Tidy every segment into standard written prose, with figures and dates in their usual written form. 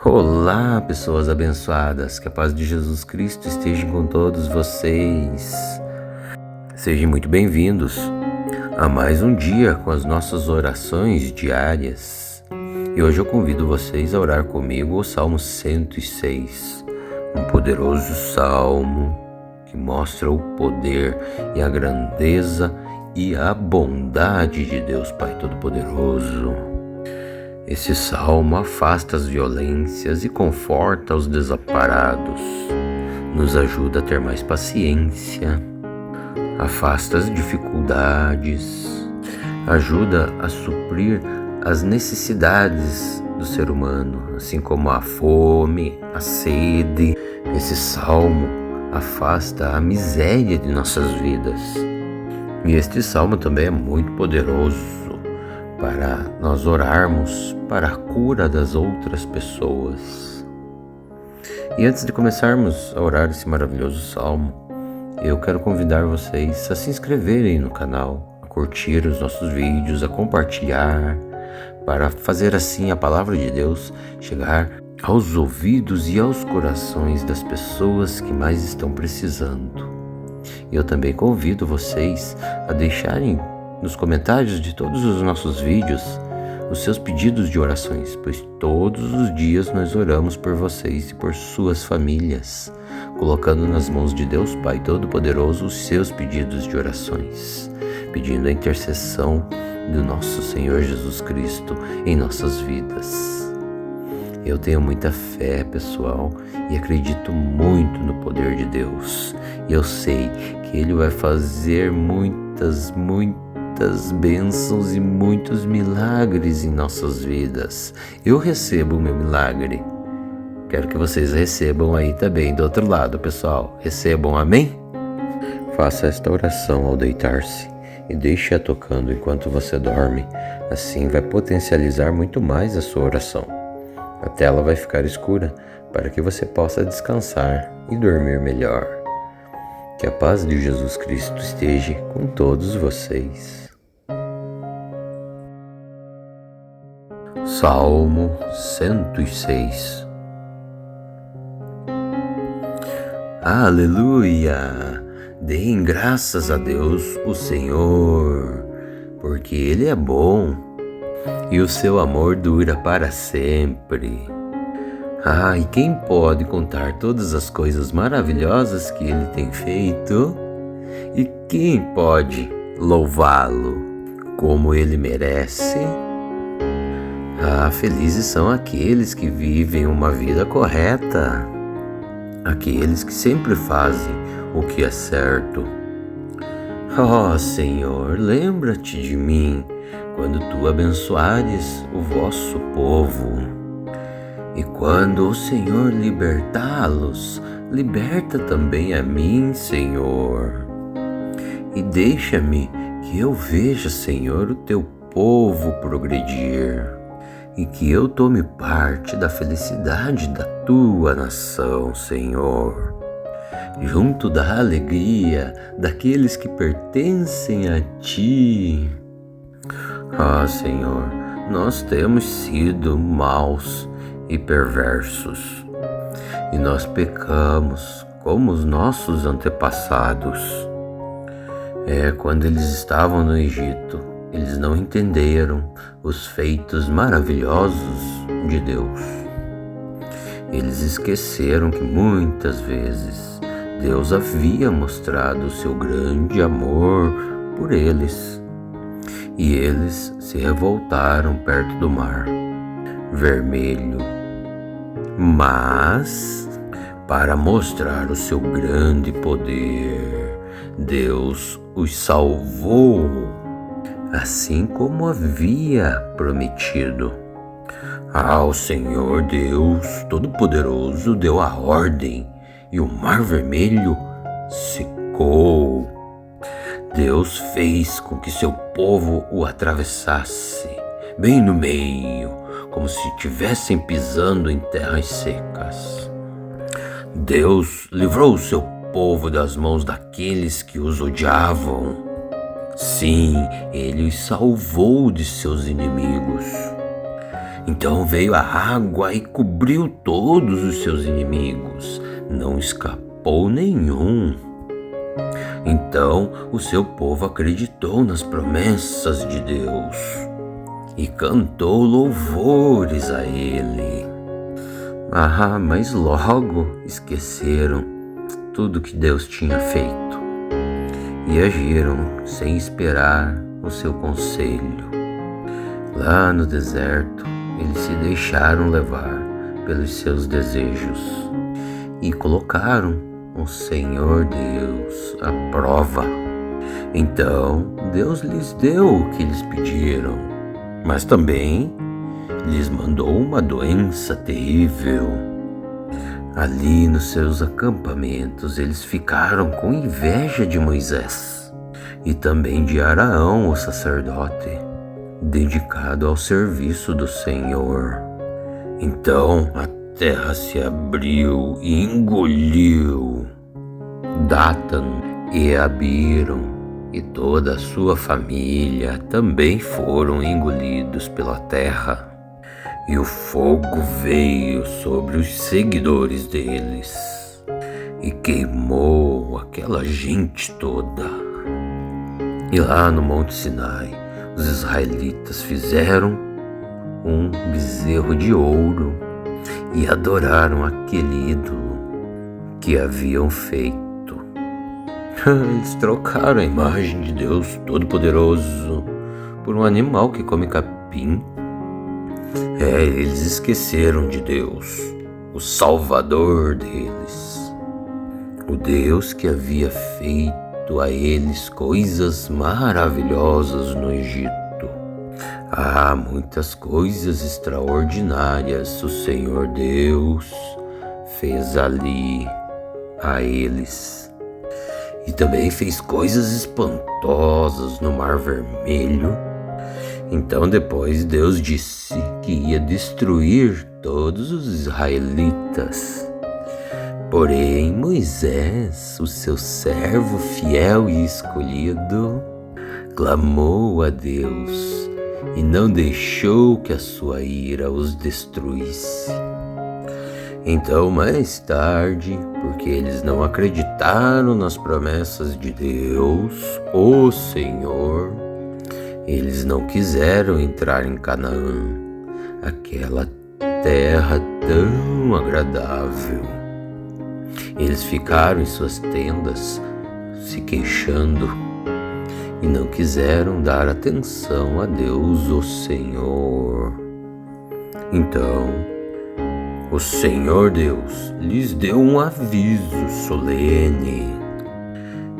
Olá, pessoas abençoadas, que a paz de Jesus Cristo esteja com todos vocês. Sejam muito bem-vindos a mais um dia com as nossas orações diárias. E hoje eu convido vocês a orar comigo o Salmo 106, um poderoso salmo que mostra o poder e a grandeza e a bondade de Deus Pai Todo-Poderoso. Esse salmo afasta as violências e conforta os desamparados, nos ajuda a ter mais paciência, afasta as dificuldades, ajuda a suprir as necessidades do ser humano, assim como a fome, a sede. Esse salmo afasta a miséria de nossas vidas. E este salmo também é muito poderoso para nós orarmos para a cura das outras pessoas. E antes de começarmos a orar esse maravilhoso salmo, eu quero convidar vocês a se inscreverem no canal, a curtir os nossos vídeos, a compartilhar, para fazer assim a palavra de Deus chegar aos ouvidos e aos corações das pessoas que mais estão precisando. Eu também convido vocês a deixarem nos comentários de todos os nossos vídeos os seus pedidos de orações, pois todos os dias nós oramos por vocês e por suas famílias, colocando nas mãos de Deus Pai Todo-Poderoso os seus pedidos de orações, pedindo a intercessão do nosso Senhor Jesus Cristo em nossas vidas. Eu tenho muita fé, pessoal, e acredito muito no poder de Deus. E eu sei que Ele vai fazer muitas bênçãos e muitos milagres em nossas vidas. Eu recebo o meu milagre. Quero que vocês recebam aí também do outro lado, pessoal. Recebam, amém? Faça esta oração ao deitar-se e deixe-a tocando enquanto você dorme. Assim vai potencializar muito mais a sua oração. A tela vai ficar escura para que você possa descansar e dormir melhor. Que a paz de Jesus Cristo esteja com todos vocês. Salmo 106. Aleluia! Deem graças a Deus, o Senhor, porque Ele é bom e o seu amor dura para sempre. E quem pode contar todas as coisas maravilhosas que Ele tem feito? E quem pode louvá-lo como Ele merece? Felizes são aqueles que vivem uma vida correta, aqueles que sempre fazem o que é certo. Senhor, lembra-te de mim quando tu abençoares o vosso povo. E quando o Senhor libertá-los, liberta também a mim, Senhor. E deixa-me que eu veja, Senhor, o teu povo progredir, e que eu tome parte da felicidade da tua nação, Senhor, junto da alegria daqueles que pertencem a ti. Senhor, nós temos sido maus e perversos, e nós pecamos como os nossos antepassados. Quando eles estavam no Egito, eles não entenderam os feitos maravilhosos de Deus. Eles esqueceram que muitas vezes Deus havia mostrado o seu grande amor por eles, e eles se revoltaram perto do mar Vermelho. Mas, para mostrar o seu grande poder, Deus os salvou, assim como havia prometido. O Senhor Deus Todo-Poderoso deu a ordem e o Mar Vermelho secou. Deus fez com que seu povo o atravessasse bem no meio, como se estivessem pisando em terras secas. Deus livrou o seu povo das mãos daqueles que os odiavam. Sim, Ele os salvou de seus inimigos. Então veio a água e cobriu todos os seus inimigos, não escapou nenhum. Então o seu povo acreditou nas promessas de Deus e cantou louvores a Ele. Mas logo esqueceram tudo que Deus tinha feito e agiram sem esperar o seu conselho. Lá no deserto, eles se deixaram levar pelos seus desejos e colocaram o Senhor Deus à prova. Então Deus lhes deu o que eles pediram, mas também lhes mandou uma doença terrível. Ali nos seus acampamentos eles ficaram com inveja de Moisés e também de Araão, o sacerdote, dedicado ao serviço do Senhor. Então a terra se abriu e engoliu Datan e Abiram, e toda a sua família também foram engolidos pela terra. E o fogo veio sobre os seguidores deles e queimou aquela gente toda. E lá no Monte Sinai, os israelitas fizeram um bezerro de ouro e adoraram aquele ídolo que haviam feito. Eles trocaram a imagem de Deus Todo-Poderoso por um animal que come capim. Eles esqueceram de Deus, o Salvador deles, o Deus que havia feito a eles coisas maravilhosas no Egito. Muitas coisas extraordinárias o Senhor Deus fez ali a eles. E também fez coisas espantosas no Mar Vermelho. Então depois Deus disse que ia destruir todos os israelitas. Porém Moisés, o seu servo fiel e escolhido, clamou a Deus e não deixou que a sua ira os destruísse. Então mais tarde, porque eles não acreditaram nas promessas de Deus, o Senhor, eles não quiseram entrar em Canaã, aquela terra tão agradável. Eles ficaram em suas tendas, se queixando, e não quiseram dar atenção a Deus, o Senhor. Então, o Senhor Deus lhes deu um aviso solene,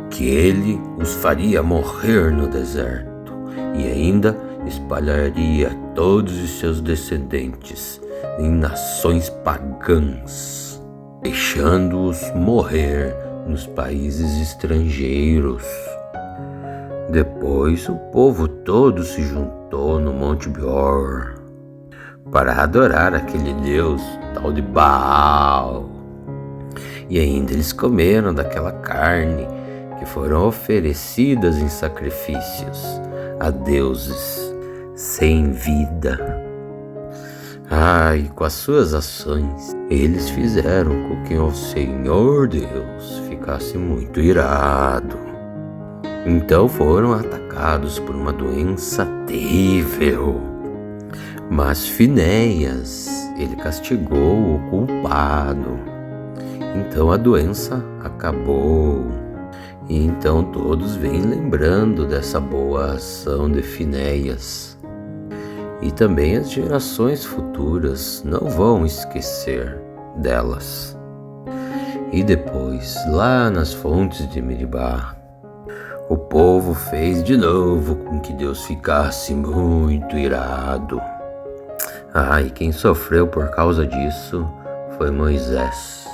que Ele os faria morrer no deserto e ainda espalharia todos os seus descendentes em nações pagãs, deixando-os morrer nos países estrangeiros. Depois o povo todo se juntou no Monte Beor para adorar aquele Deus tal de Baal. E ainda eles comeram daquela carne que foram oferecidas em sacrifícios a deuses sem vida. E com as suas ações, eles fizeram com que o Senhor Deus ficasse muito irado. Então foram atacados por uma doença terrível. Mas Finéias, ele castigou o culpado. Então a doença acabou. E então todos vêm lembrando dessa boa ação de Finéias. E também as gerações futuras não vão esquecer delas. E depois, lá nas fontes de Meribá, o povo fez de novo com que Deus ficasse muito irado. E quem sofreu por causa disso foi Moisés.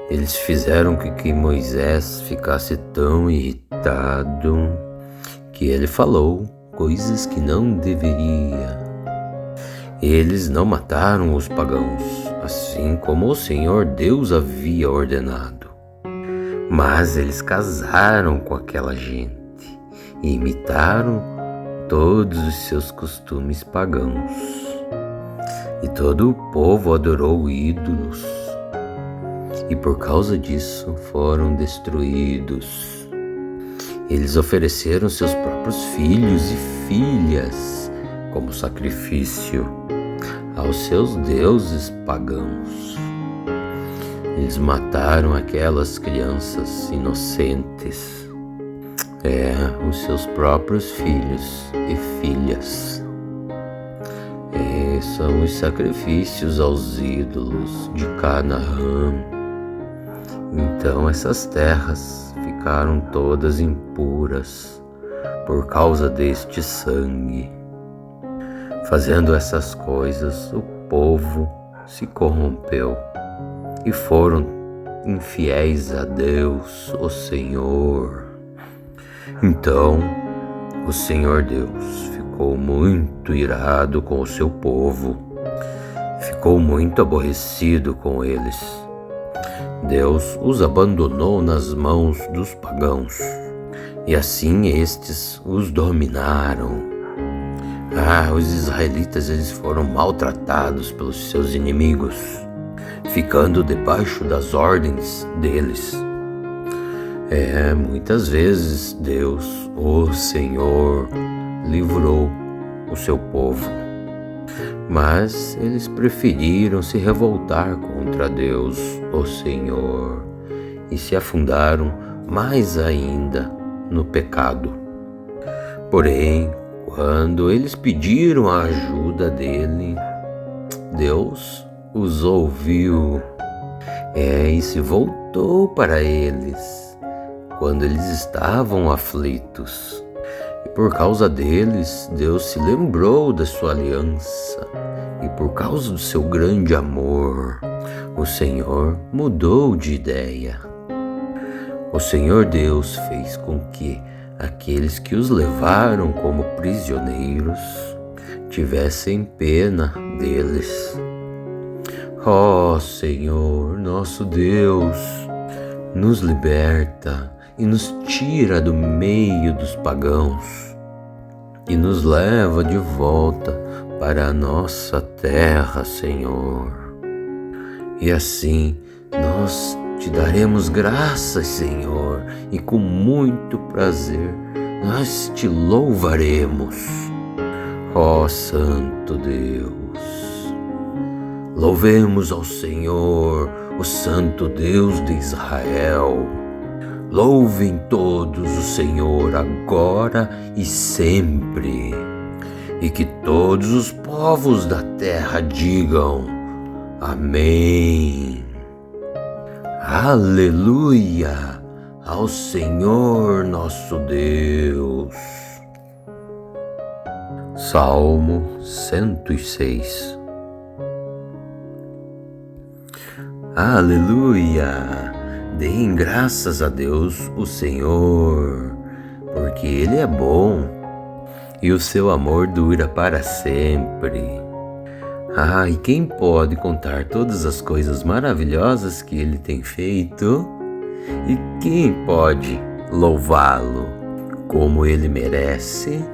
Eles fizeram com que Moisés ficasse tão irritado que ele falou coisas que não deveria. Eles não mataram os pagãos, assim como o Senhor Deus havia ordenado. Mas eles casaram com aquela gente e imitaram todos os seus costumes pagãos. E todo o povo adorou ídolos, e por causa disso foram destruídos. Eles ofereceram seus próprios filhos e filhas como sacrifício aos seus deuses pagãos. Eles mataram aquelas crianças inocentes, os seus próprios filhos e filhas. São os sacrifícios aos ídolos de Canaã. Então essas terras ficaram todas impuras por causa deste sangue. Fazendo essas coisas, o povo se corrompeu e foram infiéis a Deus, o Senhor. Então, o Senhor Deus ficou muito irado com o seu povo, ficou muito aborrecido com eles. Deus os abandonou nas mãos dos pagãos, e assim estes os dominaram. Os israelitas, eles foram maltratados pelos seus inimigos, ficando debaixo das ordens deles. Muitas vezes Deus, o Senhor, livrou o seu povo, mas eles preferiram se revoltar contra Deus, o Senhor, e se afundaram mais ainda no pecado. Porém, quando eles pediram a ajuda dele, Deus os ouviu e se voltou para eles quando eles estavam aflitos. E por causa deles, Deus se lembrou da sua aliança, e por causa do seu grande amor, o Senhor mudou de ideia. O Senhor Deus fez com que aqueles que os levaram como prisioneiros tivessem pena deles. Ó Senhor, nosso Deus, nos liberta e nos tira do meio dos pagãos e nos leva de volta para a nossa terra, Senhor. E assim nós te daremos graças, Senhor, e com muito prazer nós te louvaremos. Ó Santo Deus, louvemos ao Senhor, o Santo Deus de Israel. Louvem todos o Senhor agora e sempre, e que todos os povos da terra digam amém. Aleluia ao Senhor nosso Deus. Salmo 106. Aleluia! Deem graças a Deus, o Senhor, porque Ele é bom e o seu amor dura para sempre. E quem pode contar todas as coisas maravilhosas que Ele tem feito? E quem pode louvá-lo como Ele merece?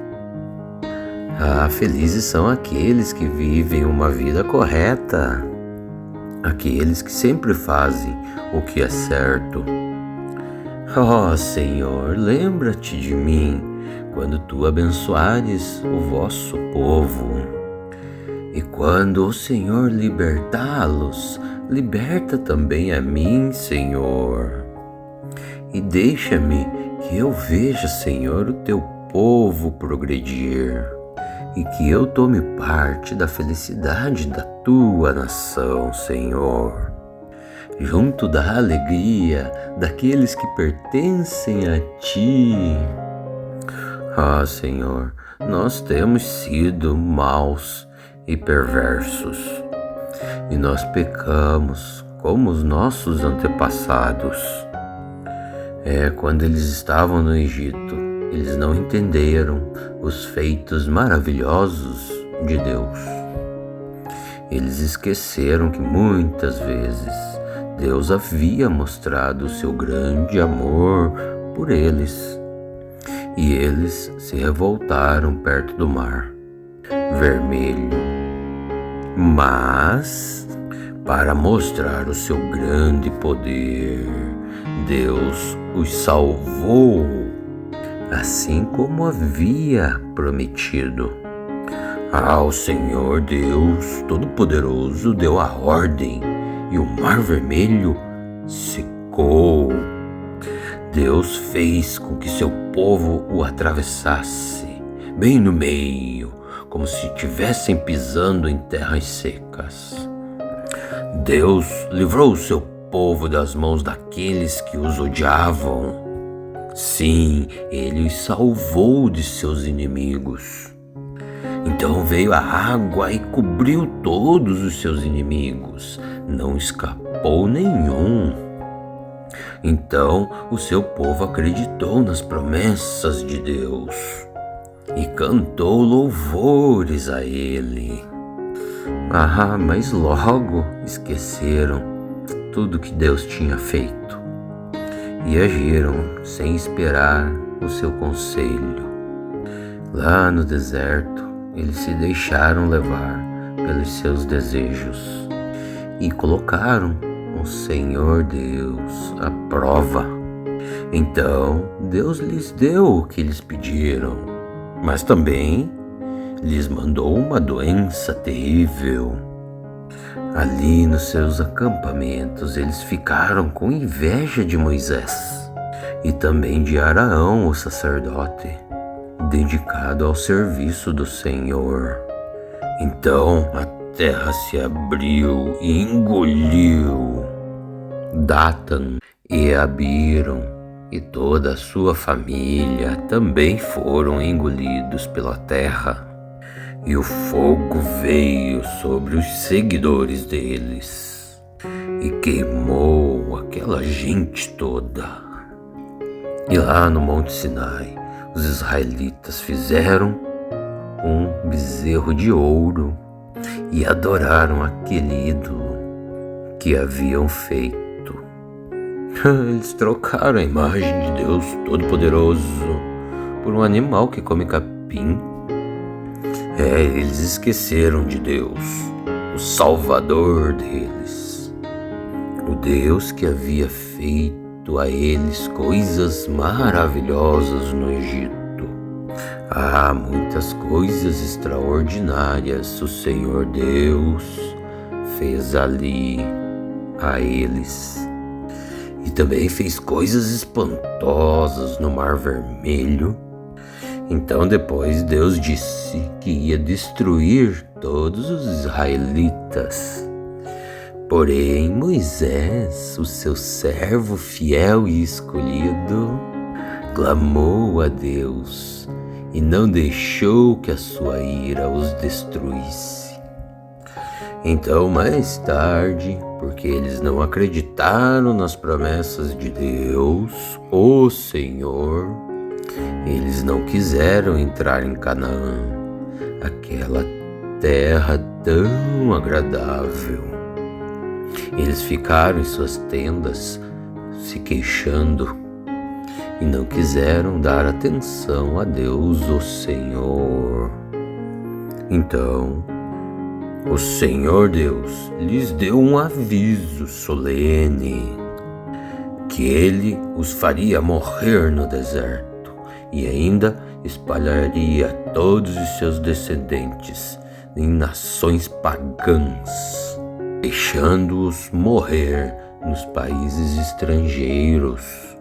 Felizes são aqueles que vivem uma vida correta, aqueles que sempre fazem o que é certo. Ó Senhor, lembra-te de mim quando tu abençoares o vosso povo. E quando o Senhor libertá-los, liberta também a mim, Senhor. E deixa-me que eu veja, Senhor, o teu povo progredir, e que eu tome parte da felicidade da tua nação, Senhor, junto da alegria daqueles que pertencem a ti. Senhor, nós temos sido maus e perversos, e nós pecamos como os nossos antepassados. Quando eles estavam no Egito, eles não entenderam os feitos maravilhosos de Deus. Eles esqueceram que muitas vezes Deus havia mostrado o seu grande amor por eles, e eles se revoltaram perto do mar Vermelho. Mas, para mostrar o seu grande poder, Deus os salvou, assim como havia prometido. O Senhor Deus Todo-Poderoso deu a ordem e o Mar Vermelho secou. Deus fez com que seu povo o atravessasse, bem no meio, como se estivessem pisando em terras secas. Deus livrou o seu povo das mãos daqueles que os odiavam. Sim, Ele os salvou de seus inimigos. Então veio a água e cobriu todos os seus inimigos, não escapou nenhum. Então o seu povo acreditou nas promessas de Deus e cantou louvores a Ele. Mas logo esqueceram tudo que Deus tinha feito e agiram sem esperar o seu conselho. Lá no deserto, eles se deixaram levar pelos seus desejos e colocaram o Senhor Deus à prova. Então Deus lhes deu o que eles pediram, mas também lhes mandou uma doença terrível. Ali nos seus acampamentos eles ficaram com inveja de Moisés e também de Araão, o sacerdote, dedicado ao serviço do Senhor. Então a terra se abriu e engoliu Datan e Abiram, e toda a sua família também foram engolidos pela terra. E o fogo veio sobre os seguidores deles e queimou aquela gente toda. E lá no Monte Sinai, os israelitas fizeram um bezerro de ouro e adoraram aquele ídolo que haviam feito. Eles trocaram a imagem de Deus Todo-Poderoso por um animal que come capim. Eles esqueceram de Deus, o Salvador deles, o Deus que havia feito a eles coisas maravilhosas no Egito. Muitas coisas extraordinárias o Senhor Deus fez ali a eles. E também fez coisas espantosas no Mar Vermelho. Então depois Deus disse que ia destruir todos os israelitas. Porém Moisés, o seu servo fiel e escolhido, clamou a Deus e não deixou que a sua ira os destruísse. Então mais tarde, porque eles não acreditaram nas promessas de Deus, o Senhor, eles não quiseram entrar em Canaã, aquela terra tão agradável. Eles ficaram em suas tendas, se queixando, e não quiseram dar atenção a Deus, o Senhor. Então, o Senhor Deus lhes deu um aviso solene, que Ele os faria morrer no deserto e ainda espalharia todos os seus descendentes em nações pagãs, deixando-os morrer nos países estrangeiros.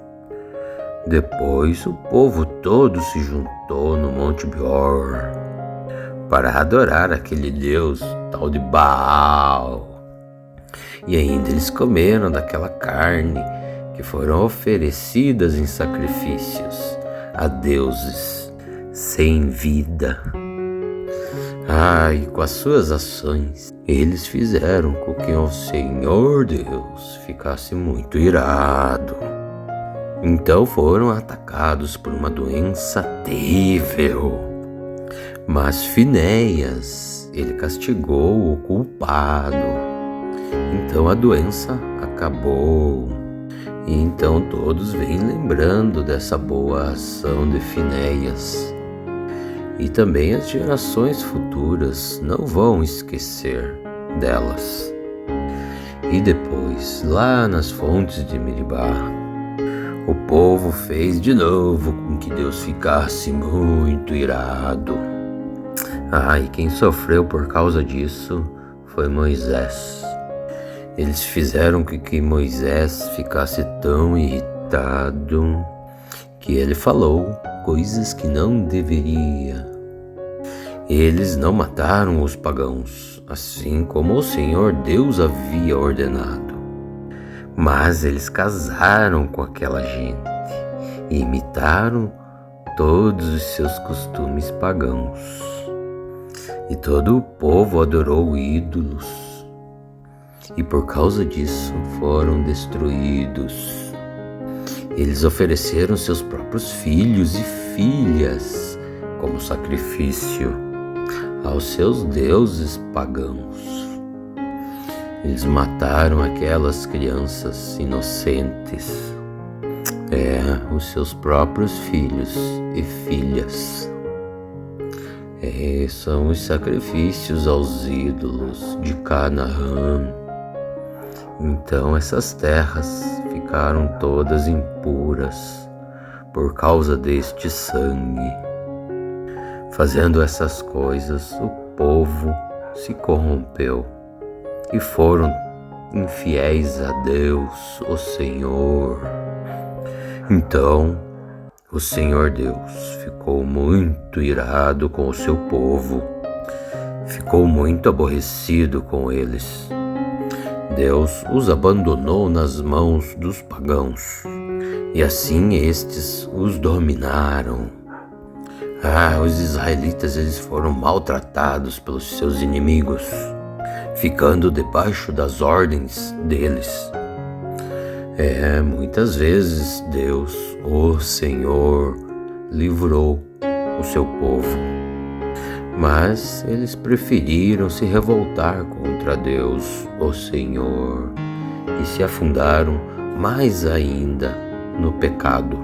Depois o povo todo se juntou no Monte Beor para adorar aquele Deus tal de Baal. E ainda eles comeram daquela carne que foram oferecidas em sacrifícios a deuses sem vida. E com as suas ações, eles fizeram com que o Senhor Deus ficasse muito irado. Então foram atacados por uma doença terrível. Mas Finéias, ele castigou o culpado. Então a doença acabou. E então todos vêm lembrando dessa boa ação de Finéias. E também as gerações futuras não vão esquecer delas. E depois, lá nas fontes de Meribá, o povo fez de novo com que Deus ficasse muito irado. E quem sofreu por causa disso foi Moisés. Eles fizeram com que Moisés ficasse tão irritado que ele falou coisas que não deveria. Eles não mataram os pagãos, assim como o Senhor Deus havia ordenado. Mas eles casaram com aquela gente e imitaram todos os seus costumes pagãos. E todo o povo adorou ídolos, e por causa disso foram destruídos. Eles ofereceram seus próprios filhos e filhas como sacrifício aos seus deuses pagãos. Eles mataram aquelas crianças inocentes, os seus próprios filhos e filhas. São os sacrifícios aos ídolos de Canaã. Então essas terras ficaram todas impuras por causa deste sangue. Fazendo essas coisas, o povo se corrompeu e foram infiéis a Deus, o Senhor. Então, o Senhor Deus ficou muito irado com o seu povo, ficou muito aborrecido com eles. Deus os abandonou nas mãos dos pagãos, e assim estes os dominaram. Os israelitas eles foram maltratados pelos seus inimigos, ficando debaixo das ordens deles. Muitas vezes Deus, o Senhor, livrou o seu povo, mas eles preferiram se revoltar contra Deus, o Senhor, e se afundaram mais ainda no pecado.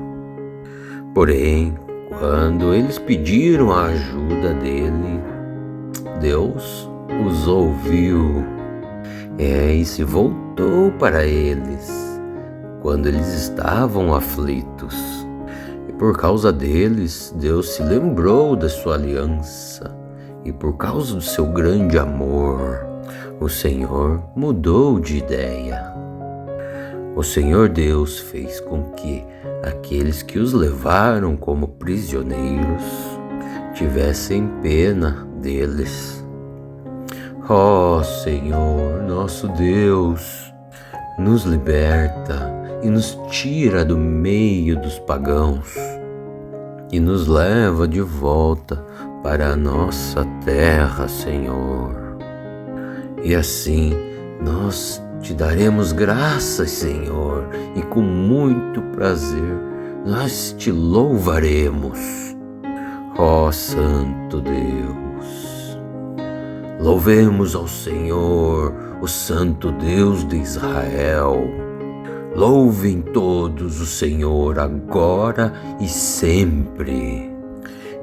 Porém, quando eles pediram a ajuda dele, Deus os ouviu e se voltou para eles quando eles estavam aflitos. E por causa deles, Deus se lembrou da sua aliança, e por causa do seu grande amor, o Senhor mudou de ideia. O Senhor Deus fez com que aqueles que os levaram como prisioneiros tivessem pena deles. Senhor, nosso Deus, nos liberta e nos tira do meio dos pagãos e nos leva de volta para a nossa terra, Senhor. E assim nós te daremos graças, Senhor, e com muito prazer nós te louvaremos. Santo Deus, louvemos ao Senhor, o Santo Deus de Israel. Louvem todos o Senhor agora e sempre,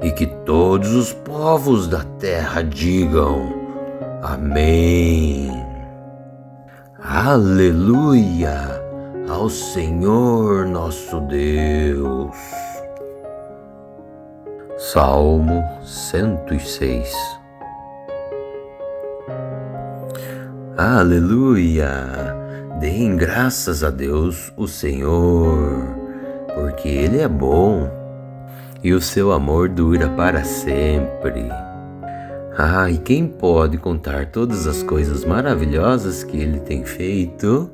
e que todos os povos da terra digam amém. Aleluia ao Senhor nosso Deus. Salmo 106. Aleluia! Deem graças a Deus, o Senhor, porque Ele é bom e o seu amor dura para sempre. E quem pode contar todas as coisas maravilhosas que Ele tem feito?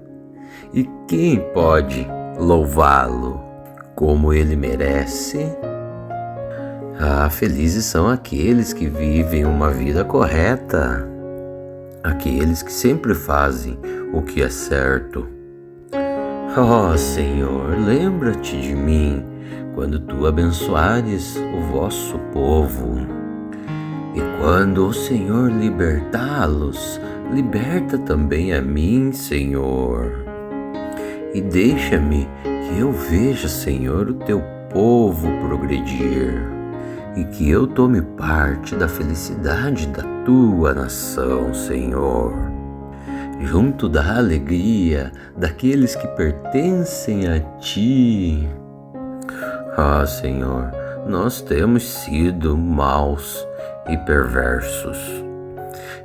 E quem pode louvá-lo como Ele merece? Felizes são aqueles que vivem uma vida correta, aqueles que sempre fazem o que é certo. Senhor, lembra-te de mim quando tu abençoares o vosso povo. E quando o Senhor libertá-los, liberta também a mim, Senhor. E deixa-me que eu veja, Senhor, o teu povo progredir, e que eu tome parte da felicidade da tua nação, Senhor. junto da alegria daqueles que pertencem a Ti. Ah, Senhor, nós temos sido maus e perversos,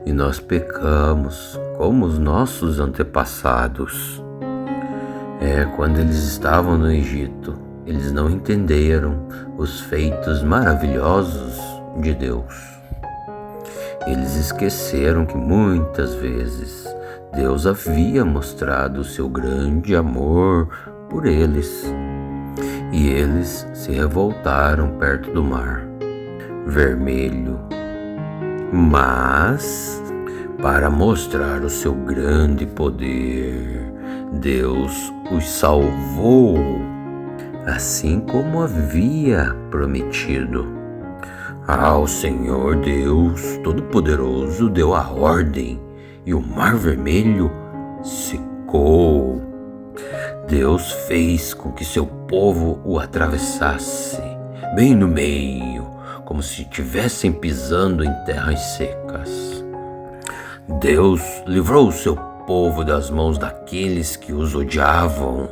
e nós pecamos como os nossos antepassados. Quando eles estavam no Egito, eles não entenderam os feitos maravilhosos de Deus. Eles esqueceram que muitas vezes Deus havia mostrado o seu grande amor por eles, e eles se revoltaram perto do Mar Vermelho. Mas, para mostrar o seu grande poder, Deus os salvou, assim como havia prometido. O Senhor Deus Todo-Poderoso deu a ordem e o Mar Vermelho secou. Deus fez com que seu povo o atravessasse bem no meio, como se estivessem pisando em terras secas. Deus livrou o seu povo das mãos daqueles que os odiavam.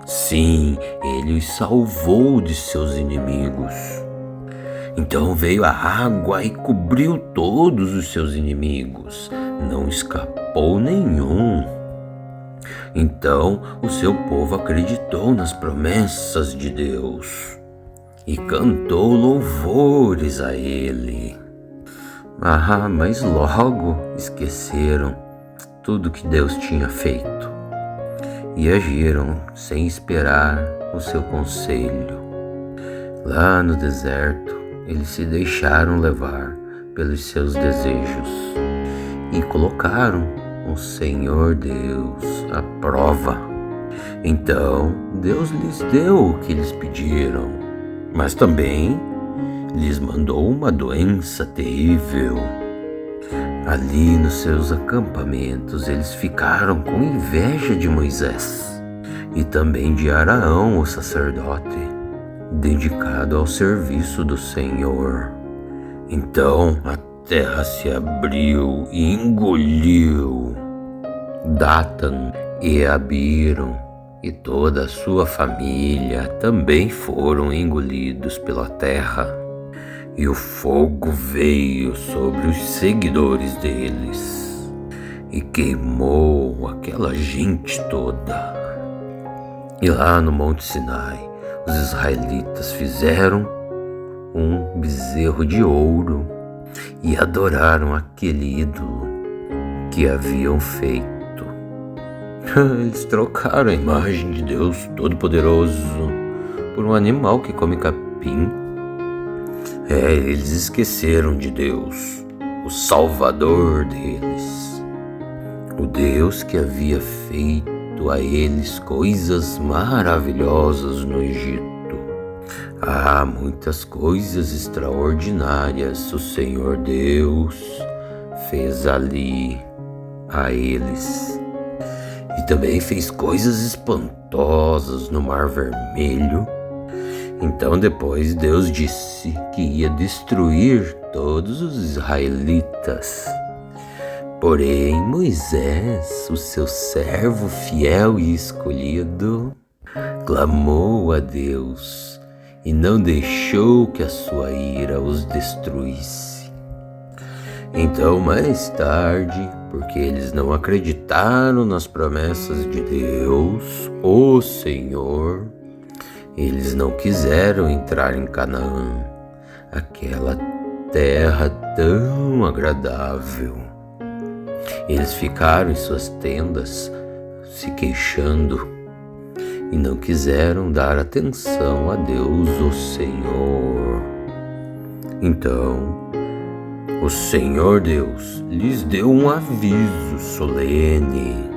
Sim, Ele os salvou de seus inimigos. Então veio a água e cobriu todos os seus inimigos. Não escapou nenhum. Então o seu povo acreditou nas promessas de Deus e cantou louvores a Ele. Mas logo esqueceram tudo que Deus tinha feito e agiram sem esperar o seu conselho. Lá no deserto, eles se deixaram levar pelos seus desejos e colocaram o Senhor Deus à prova. Então Deus lhes deu o que eles pediram, mas também lhes mandou uma doença terrível. Ali nos seus acampamentos eles ficaram com inveja de Moisés e também de Araão, o sacerdote, dedicado ao serviço do Senhor. Então a terra se abriu e engoliu Datan e Abiram, e toda a sua família também foram engolidos pela terra. E o fogo veio sobre os seguidores deles e queimou aquela gente toda. E lá no Monte Sinai, os israelitas fizeram um bezerro de ouro e adoraram aquele ídolo que haviam feito. Eles trocaram a imagem de Deus Todo-Poderoso por um animal que come capim. Eles esqueceram de Deus, o Salvador deles, o Deus que havia feito a eles coisas maravilhosas no Egito. Muitas coisas extraordinárias o Senhor Deus fez ali a eles. E também fez coisas espantosas no Mar Vermelho. Então depois Deus disse que ia destruir todos os israelitas. Porém Moisés, o seu servo fiel e escolhido, clamou a Deus e não deixou que a sua ira os destruísse. Então mais tarde, porque eles não acreditaram nas promessas de Deus, o Senhor, eles não quiseram entrar em Canaã, aquela terra tão agradável. Eles ficaram em suas tendas, se queixando, e não quiseram dar atenção a Deus, o Senhor. Então, o Senhor Deus lhes deu um aviso solene,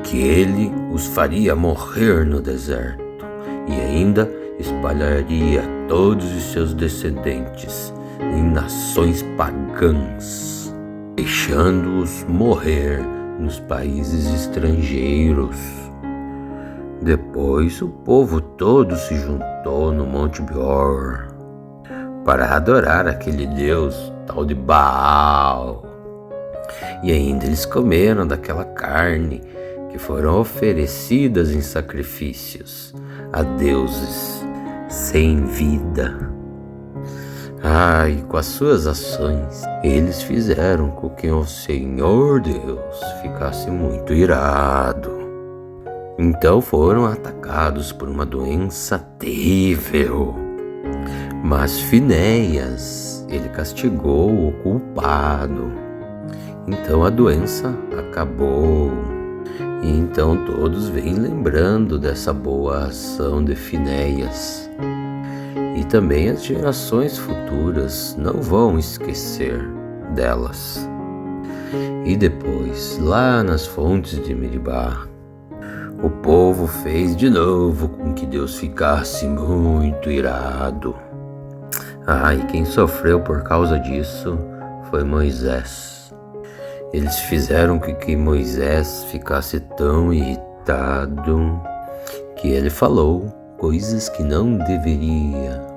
que Ele os faria morrer no deserto e ainda espalharia todos os seus descendentes em nações pagãs, deixando-os morrer nos países estrangeiros. Depois o povo todo se juntou no Monte Peor para adorar aquele Deus tal de Baal. E ainda eles comeram daquela carne que foram oferecidas em sacrifícios a deuses sem vida. E com as suas ações, eles fizeram com que o Senhor Deus ficasse muito irado. Então foram atacados por uma doença terrível. Mas Finéias, ele castigou o culpado. Então a doença acabou. E então todos vêm lembrando dessa boa ação de Finéias. E também as gerações futuras não vão esquecer delas. E depois, lá nas fontes de Meribá, o povo fez de novo com que Deus ficasse muito irado. E quem sofreu por causa disso foi Moisés. Eles fizeram com que Moisés ficasse tão irritado que ele falou coisas que não deveria.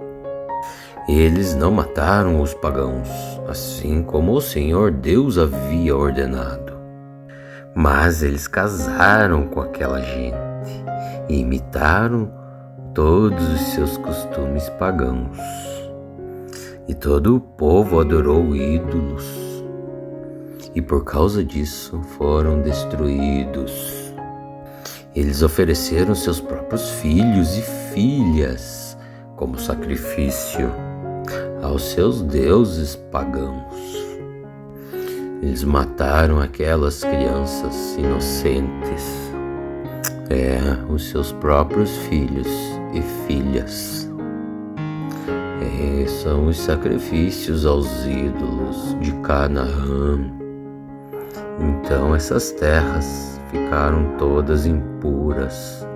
Eles não mataram os pagãos, assim como o Senhor Deus havia ordenado. Mas eles casaram com aquela gente e imitaram todos os seus costumes pagãos. E todo o povo adorou ídolos. E por causa disso foram destruídos. Eles ofereceram seus próprios filhos e filhas como sacrifício aos seus deuses pagãos. Eles mataram aquelas crianças inocentes, os seus próprios filhos e filhas. São os sacrifícios aos ídolos de Canaã. Então essas terras ficaram todas impuras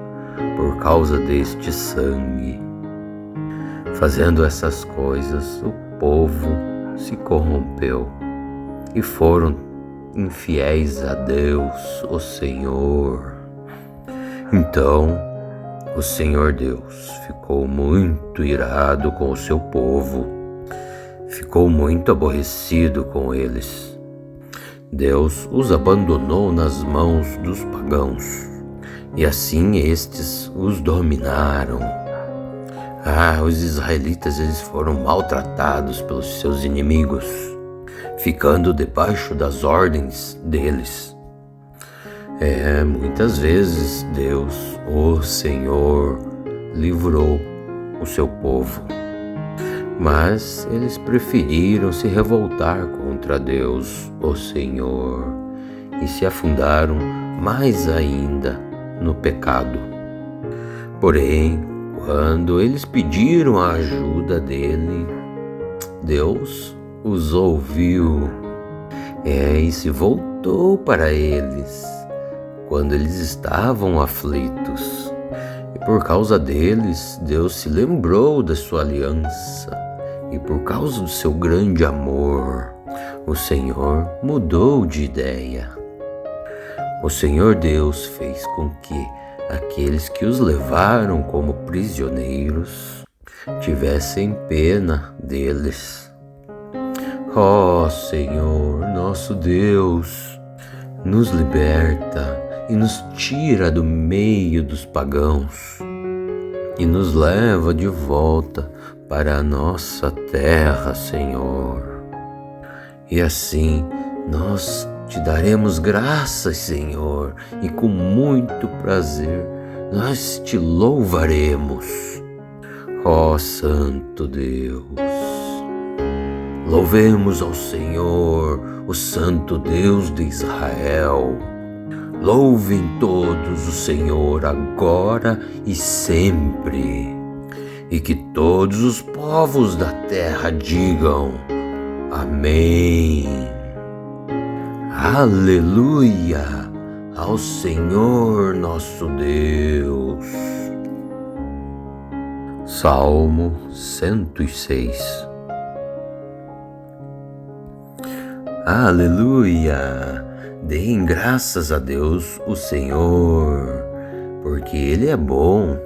por causa deste sangue. Fazendo essas coisas, o povo se corrompeu e foram infiéis a Deus, o Senhor. Então, o Senhor Deus ficou muito irado com o seu povo, ficou muito aborrecido com eles. Deus os abandonou nas mãos dos pagãos, e assim estes os dominaram. Os israelitas, eles foram maltratados pelos seus inimigos, ficando debaixo das ordens deles. Muitas vezes Deus, o Senhor, livrou o seu povo, mas eles preferiram se revoltar contra Deus, o Senhor, e se afundaram mais ainda no pecado. Porém, quando eles pediram a ajuda dele, Deus os ouviu e se voltou para eles quando eles estavam aflitos. E por causa deles, Deus se lembrou da sua aliança, e por causa do seu grande amor, o Senhor mudou de ideia. O Senhor Deus fez com que aqueles que os levaram como prisioneiros tivessem pena deles. Senhor, nosso Deus, nos liberta e nos tira do meio dos pagãos e nos leva de volta para a nossa terra, Senhor. E assim nós te daremos graças, Senhor, e com muito prazer nós te louvaremos. Santo Deus, louvemos ao Senhor, o Santo Deus de Israel. Louvem todos o Senhor agora e sempre, e que todos os povos da terra digam amém. Aleluia ao Senhor nosso Deus. Salmo 106. Aleluia! Deem graças a Deus, o Senhor, porque Ele é bom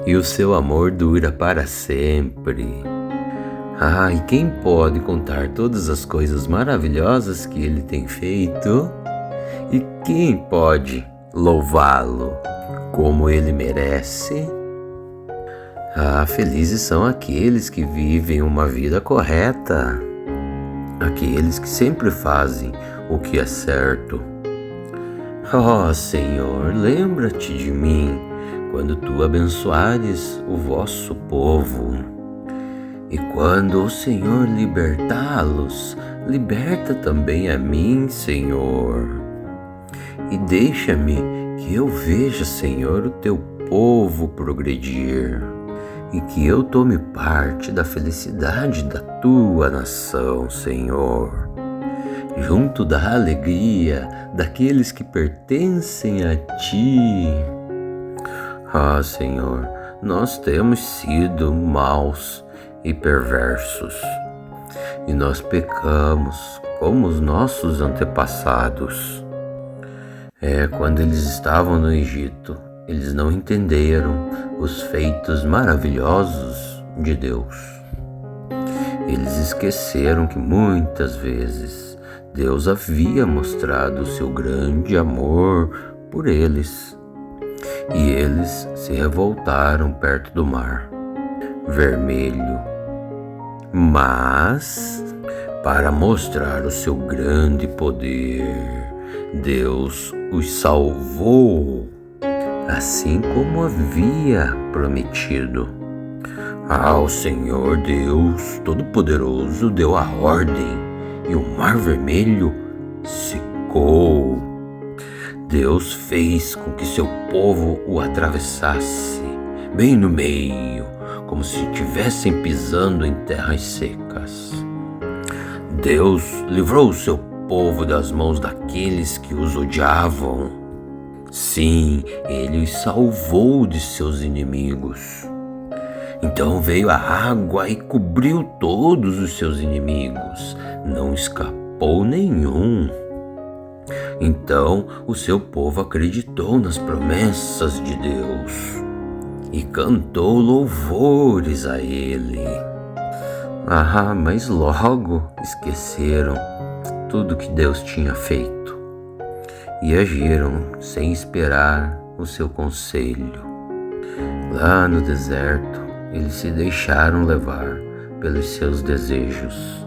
e o seu amor dura para sempre. E quem pode contar todas as coisas maravilhosas que ele tem feito? E quem pode louvá-lo como ele merece? Felizes são aqueles que vivem uma vida correta, aqueles que sempre fazem o que é certo. Senhor, lembra-te de mim quando tu abençoares o vosso povo. E quando o Senhor libertá-los, liberta também a mim, Senhor. E deixa-me que eu veja, Senhor, o teu povo progredir, e que eu tome parte da felicidade da tua nação, Senhor, junto da alegria daqueles que pertencem a ti. Senhor, nós temos sido maus e perversos, e nós pecamos como os nossos antepassados. Quando eles estavam no Egito, eles não entenderam os feitos maravilhosos de Deus. Eles esqueceram que muitas vezes Deus havia mostrado o seu grande amor por eles, e eles se revoltaram perto do Mar Vermelho. Mas, para mostrar o seu grande poder, Deus os salvou, assim como havia prometido. O Senhor Deus Todo-Poderoso deu a ordem e o Mar Vermelho secou. Deus fez com que seu povo o atravessasse bem no meio, como se estivessem pisando em terras secas. Deus livrou o seu povo das mãos daqueles que os odiavam. Sim, ele os salvou de seus inimigos. Então veio a água e cobriu todos os seus inimigos, não escapou nenhum. Então o seu povo acreditou nas promessas de Deus e cantou louvores a ele. Mas logo esqueceram tudo que Deus tinha feito e agiram sem esperar o seu conselho. Lá no deserto, eles se deixaram levar pelos seus desejos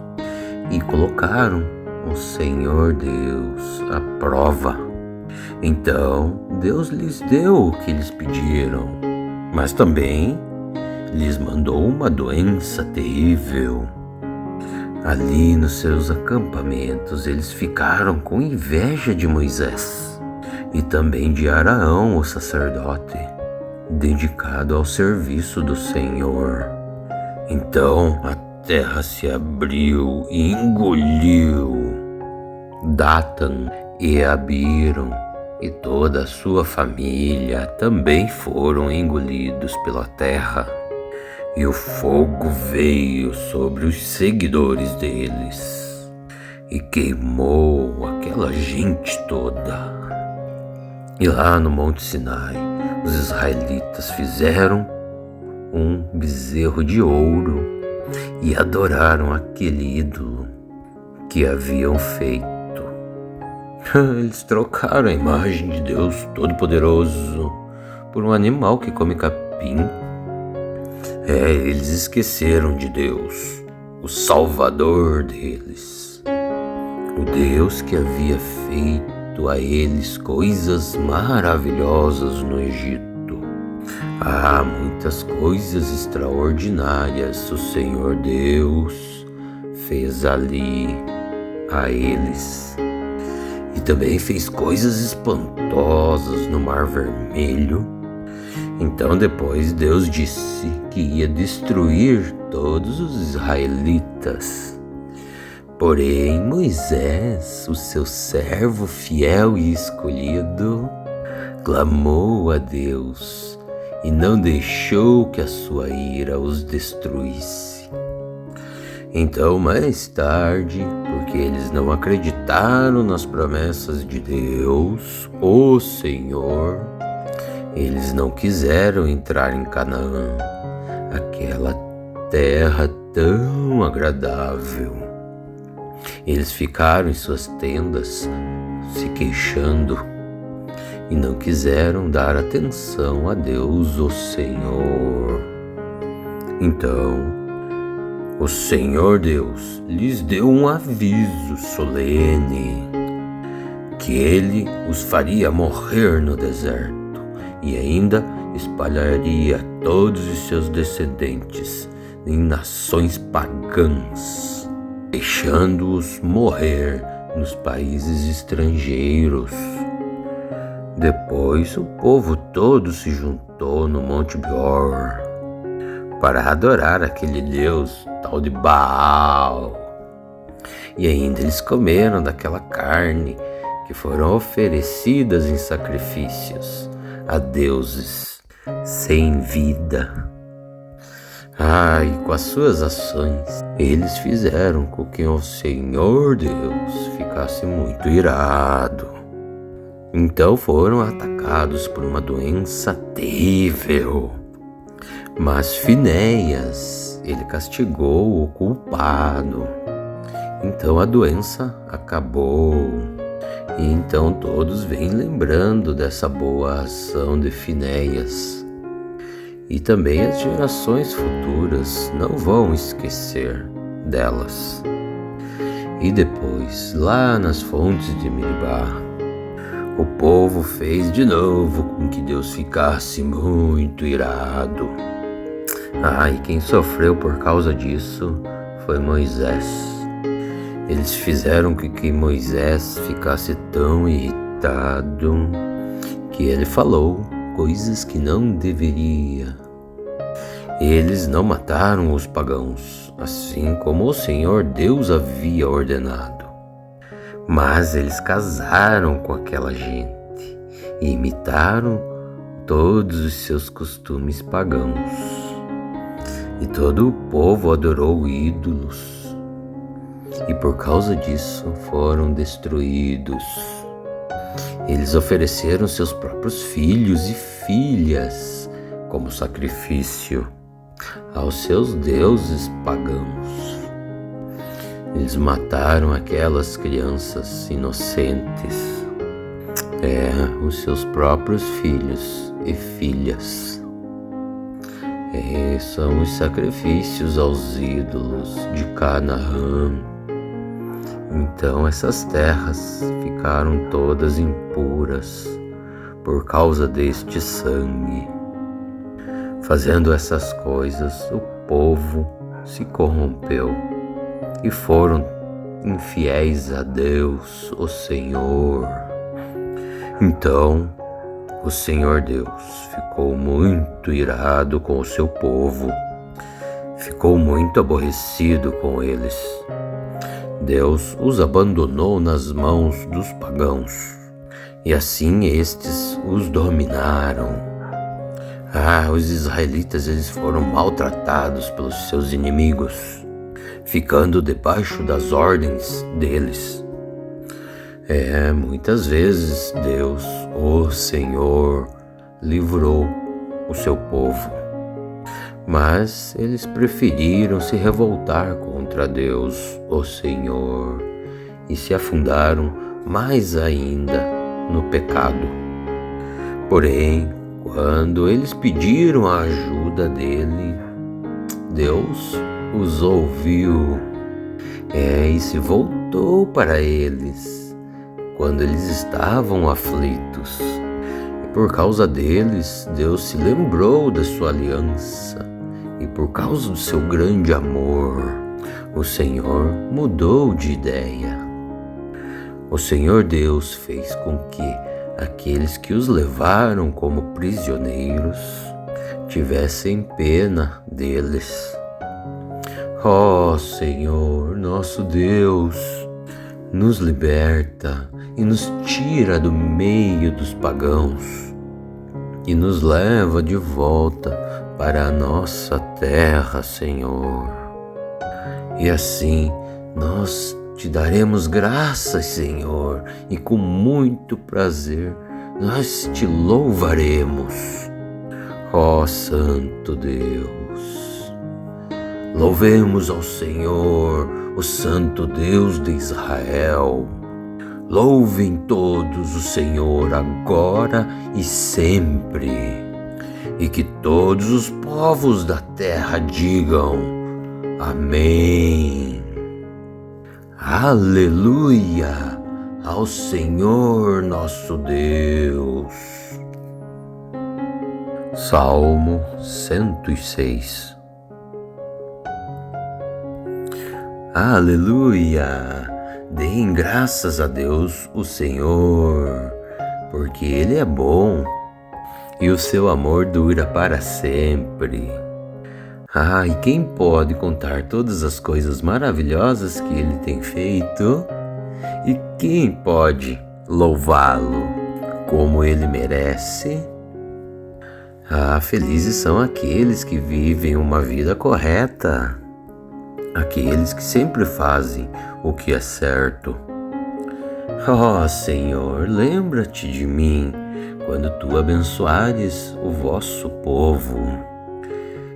e colocaram o Senhor Deus à prova. Então Deus lhes deu o que eles pediram, mas também lhes mandou uma doença terrível. Ali nos seus acampamentos eles ficaram com inveja de Moisés e também de Araão, o sacerdote, dedicado ao serviço do Senhor. Então a terra se abriu e engoliu Datan e Abiram, e toda a sua família também foram engolidos pela terra. E o fogo veio sobre os seguidores deles e queimou aquela gente toda. E lá no Monte Sinai, os israelitas fizeram um bezerro de ouro e adoraram aquele ídolo que haviam feito. Eles trocaram a imagem de Deus Todo-Poderoso por um animal que come capim. Eles esqueceram de Deus, o Salvador deles, o Deus que havia feito a eles coisas maravilhosas no Egito. Muitas coisas extraordinárias o Senhor Deus fez ali a eles. E também fez coisas espantosas no Mar Vermelho. Então depois Deus disse que ia destruir todos os israelitas. Porém Moisés, o seu servo fiel e escolhido, clamou a Deus e não deixou que a sua ira os destruísse. Então mais tarde, porque eles não acreditaram nas promessas de Deus, o Senhor, eles não quiseram entrar em Canaã, aquela terra tão agradável. Eles ficaram em suas tendas se queixando e não quiseram dar atenção a Deus, o Senhor. Então, o Senhor Deus lhes deu um aviso solene que ele os faria morrer no deserto e ainda espalharia todos os seus descendentes em nações pagãs, deixando-os morrer nos países estrangeiros. Depois o povo todo se juntou no Monte Peor para adorar aquele deus tal de Baal. E ainda eles comeram daquela carne que foram oferecidas em sacrifícios a deuses sem vida. E com as suas ações, eles fizeram com que o Senhor Deus ficasse muito irado. Então foram atacados por uma doença terrível. Mas Finéias, ele castigou o culpado. Então a doença acabou. E então todos vêm lembrando dessa boa ação de Finéias. E também as gerações futuras não vão esquecer delas. E depois, lá nas fontes de Meribá, o povo fez de novo com que Deus ficasse muito irado. E quem sofreu por causa disso foi Moisés. Eles fizeram com que Moisés ficasse tão irritado que ele falou coisas que não deveria. Eles não mataram os pagãos, assim como o Senhor Deus havia ordenado. Mas eles casaram com aquela gente e imitaram todos os seus costumes pagãos. E todo o povo adorou ídolos. E por causa disso foram destruídos. Eles ofereceram seus próprios filhos e filhas como sacrifício aos seus deuses pagãos. Eles mataram aquelas crianças inocentes, os seus próprios filhos e filhas. São os sacrifícios aos ídolos de Canaã. Então essas terras ficaram todas impuras por causa deste sangue. Fazendo essas coisas, o povo se corrompeu e foram infiéis a Deus, o Senhor. Então, o Senhor Deus ficou muito irado com o seu povo, ficou muito aborrecido com eles. Deus os abandonou nas mãos dos pagãos, e assim estes os dominaram. Os israelitas eles foram maltratados pelos seus inimigos, ficando debaixo das ordens deles. Muitas vezes Deus, o Senhor, livrou o seu povo, mas eles preferiram se revoltar contra Deus, o Senhor, e se afundaram mais ainda no pecado. Porém, quando eles pediram a ajuda dele, Deus os ouviu e se voltou para eles quando eles estavam aflitos. E por causa deles, Deus se lembrou da sua aliança. E por causa do seu grande amor, o Senhor mudou de ideia. O Senhor Deus fez com que aqueles que os levaram como prisioneiros tivessem pena deles. Senhor, nosso Deus, nos liberta e nos tira do meio dos pagãos e nos leva de volta para a nossa terra, Senhor. E assim nós te daremos graças, Senhor, e com muito prazer nós te louvaremos, ó Santo Deus. Louvemos ao Senhor, o Santo Deus de Israel. Louvem todos o Senhor agora e sempre. E que todos os povos da terra digam: Amém. Aleluia ao Senhor nosso Deus. Salmo 106. Aleluia! Deem graças a Deus, o Senhor, porque Ele é bom e o seu amor dura para sempre. E quem pode contar todas as coisas maravilhosas que Ele tem feito? E quem pode louvá-lo como Ele merece? Felizes são aqueles que vivem uma vida correta, aqueles que sempre fazem o que é certo. Senhor, lembra-te de mim quando tu abençoares o vosso povo.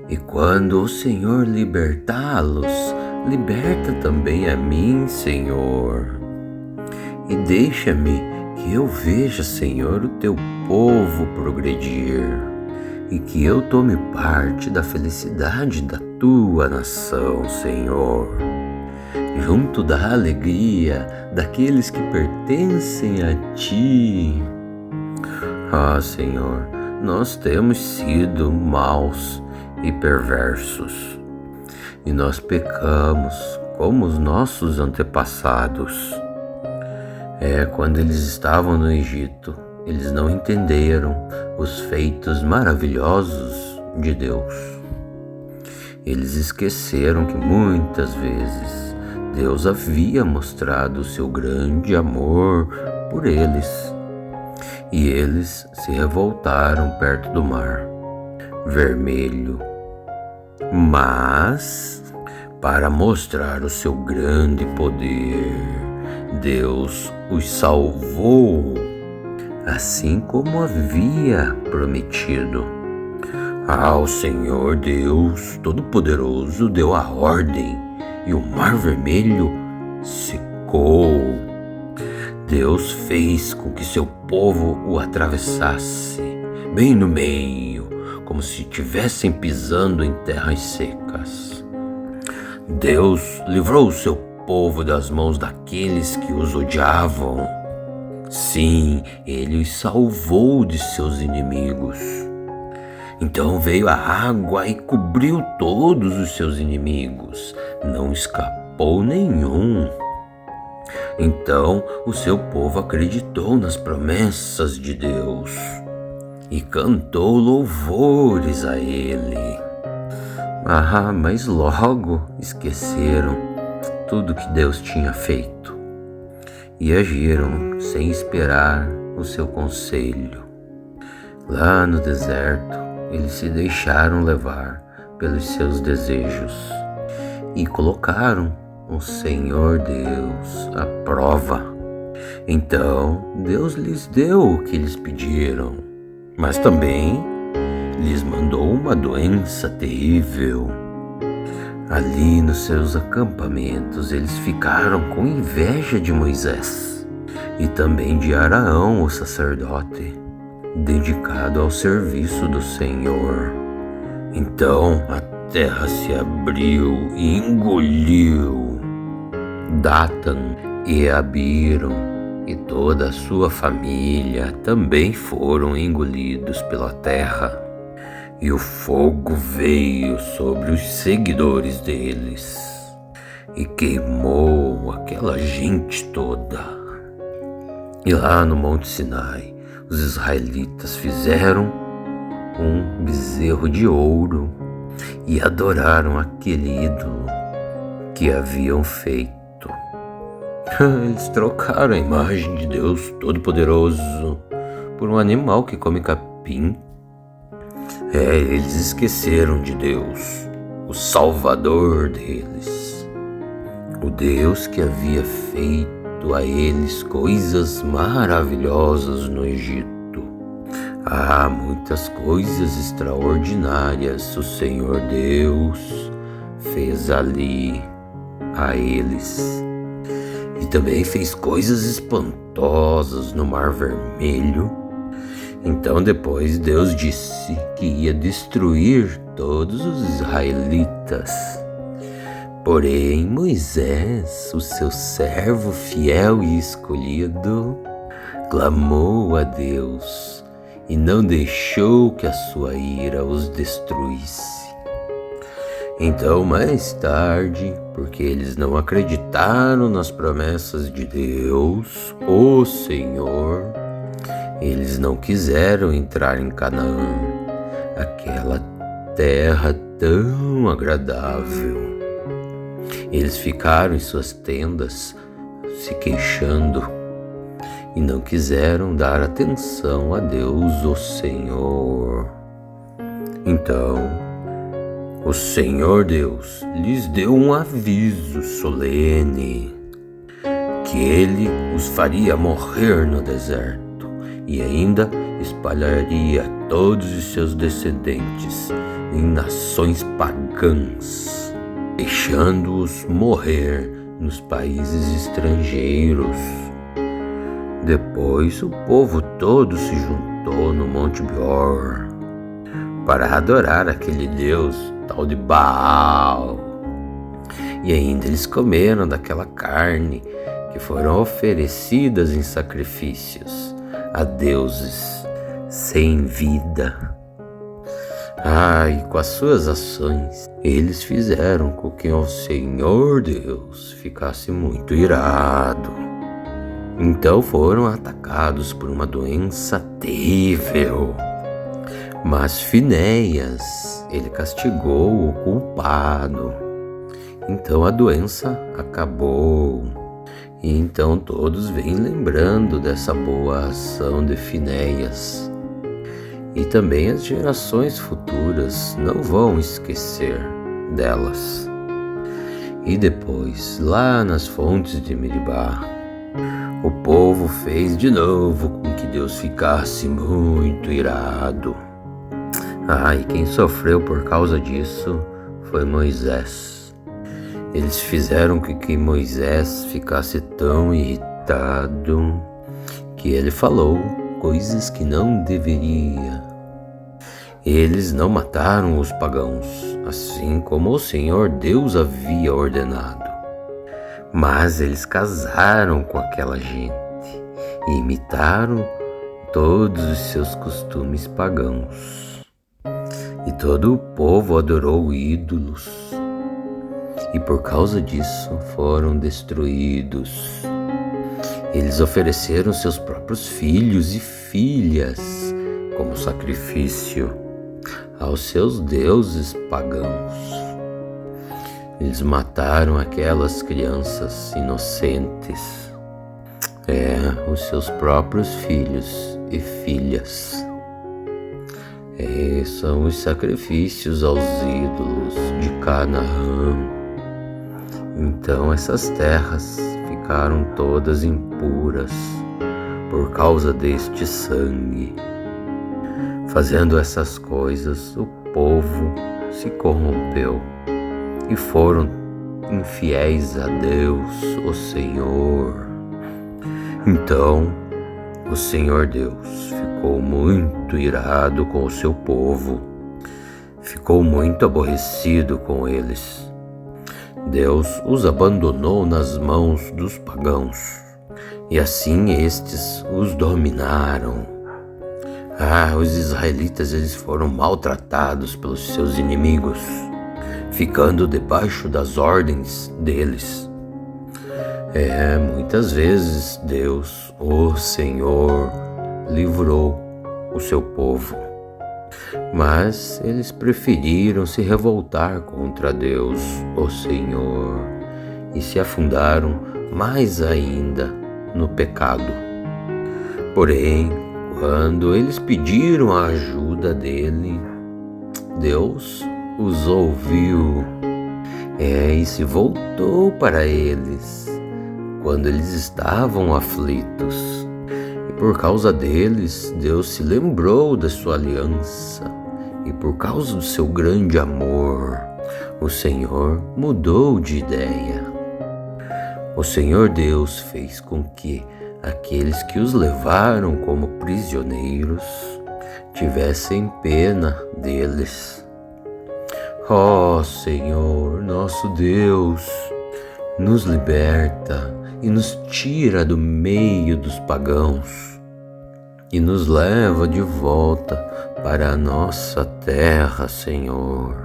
E quando o Senhor libertá-los, liberta também a mim, Senhor. E deixa-me que eu veja, Senhor, o teu povo progredir, e que eu tome parte da felicidade da tua nação, Senhor, junto da alegria daqueles que pertencem a ti. Senhor, nós temos sido maus e perversos, e nós pecamos como os nossos antepassados. Quando eles estavam no Egito, eles não entenderam os feitos maravilhosos de Deus. Eles esqueceram que muitas vezes Deus havia mostrado o seu grande amor por eles. E eles se revoltaram perto do Mar Vermelho. Mas, para mostrar o seu grande poder, Deus os salvou, assim como havia prometido. O Senhor Deus Todo-Poderoso deu a ordem e o Mar Vermelho secou. Deus fez com que seu povo o atravessasse bem no meio, como se estivessem pisando em terras secas. Deus livrou o seu povo das mãos daqueles que os odiavam. Sim, Ele os salvou de seus inimigos. Então veio a água e cobriu todos os seus inimigos, não escapou nenhum. Então o seu povo acreditou nas promessas de Deus e cantou louvores a Ele. Mas logo esqueceram tudo que Deus tinha feito e agiram sem esperar o seu conselho. Lá no deserto, eles se deixaram levar pelos seus desejos e colocaram o Senhor Deus à prova. Então Deus lhes deu o que eles pediram, mas também lhes mandou uma doença terrível. Ali nos seus acampamentos eles ficaram com inveja de Moisés e também de Araão, o sacerdote, dedicado ao serviço do Senhor. Então a terra se abriu e engoliu Datan e Abiram, e toda a sua família também foram engolidos pela terra. E o fogo veio sobre os seguidores deles e queimou aquela gente toda. E lá no Monte Sinai, os israelitas fizeram um bezerro de ouro e adoraram aquele ídolo que haviam feito. Eles trocaram a imagem de Deus Todo-Poderoso por um animal que come capim. Eles esqueceram de Deus, o Salvador deles, o Deus que havia feito a eles coisas maravilhosas no Egito. Muitas coisas extraordinárias o Senhor Deus fez ali a eles. E também fez coisas espantosas no Mar Vermelho. Então depois Deus disse que ia destruir todos os israelitas. Porém Moisés, o seu servo fiel e escolhido, clamou a Deus e não deixou que a sua ira os destruísse. Então, mais tarde, porque eles não acreditaram nas promessas de Deus, o Senhor, eles não quiseram entrar em Canaã, aquela terra tão agradável. Eles ficaram em suas tendas, se queixando, e não quiseram dar atenção a Deus, o Senhor. Então, o Senhor Deus lhes deu um aviso solene, que Ele os faria morrer no deserto e ainda espalharia todos os seus descendentes em nações pagãs, deixando-os morrer nos países estrangeiros. Depois o povo todo se juntou no Monte Beor para adorar aquele Deus tal de Baal. E ainda eles comeram daquela carne que foram oferecidas em sacrifícios a deuses sem vida. E com as suas ações, eles fizeram com que o Senhor Deus ficasse muito irado. Então foram atacados por uma doença terrível. Mas Finéias, ele castigou o culpado. Então a doença acabou. E então todos vêm lembrando dessa boa ação de Finéias. E também as gerações futuras não vão esquecer delas. E depois, lá nas fontes de Meribá, o povo fez de novo com que Deus ficasse muito irado. E quem sofreu por causa disso foi Moisés. Eles fizeram com que Moisés ficasse tão irritado que ele falou coisas que não deveria. Eles não mataram os pagãos, assim como o Senhor Deus havia ordenado. Mas eles casaram com aquela gente e imitaram todos os seus costumes pagãos. E todo o povo adorou ídolos, e por causa disso foram destruídos. Eles ofereceram seus próprios filhos e filhas como sacrifício aos seus deuses pagãos. Eles mataram aquelas crianças inocentes, os seus próprios filhos e filhas. São os sacrifícios aos ídolos de Canaã. Então essas terras ficaram todas impuras por causa deste sangue. Fazendo essas coisas, o povo se corrompeu e foram infiéis a Deus, o Senhor. Então o Senhor Deus ficou muito irado com o seu povo, ficou muito aborrecido com eles. Deus os abandonou nas mãos dos pagãos, e assim estes os dominaram. Os israelitas, eles foram maltratados pelos seus inimigos, ficando debaixo das ordens deles. Muitas vezes Deus, o Senhor, livrou o seu povo, mas eles preferiram se revoltar contra Deus, o Senhor, e se afundaram mais ainda no pecado. Porém, quando eles pediram a ajuda dele, Deus os ouviu, e se voltou para eles quando eles estavam aflitos. E por causa deles, Deus se lembrou da sua aliança, e por causa do seu grande amor, o Senhor mudou de ideia. O Senhor Deus fez com que aqueles que os levaram como prisioneiros tivessem pena deles. Ó Senhor, nosso Deus, nos liberta e nos tira do meio dos pagãos e nos leva de volta para a nossa terra, Senhor.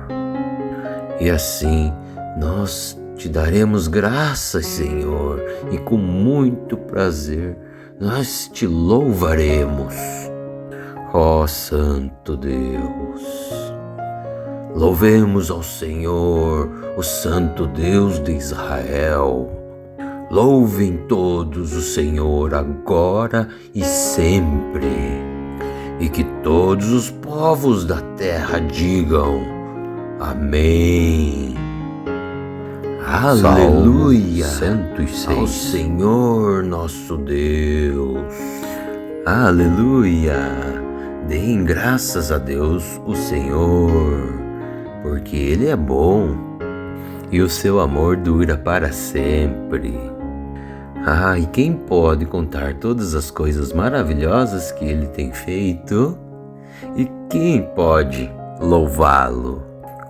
E assim nós te daremos graças, Senhor, e com muito prazer nós te louvaremos. Ó Santo Deus, louvemos ao Senhor, o Santo Deus de Israel. Louvem todos o Senhor agora e sempre, e que todos os povos da terra digam amém. Aleluia, 106. Ao Senhor nosso Deus. Aleluia, deem graças a Deus o Senhor, porque Ele é bom e o seu amor dura para sempre. E quem pode contar todas as coisas maravilhosas que Ele tem feito? E quem pode louvá-lo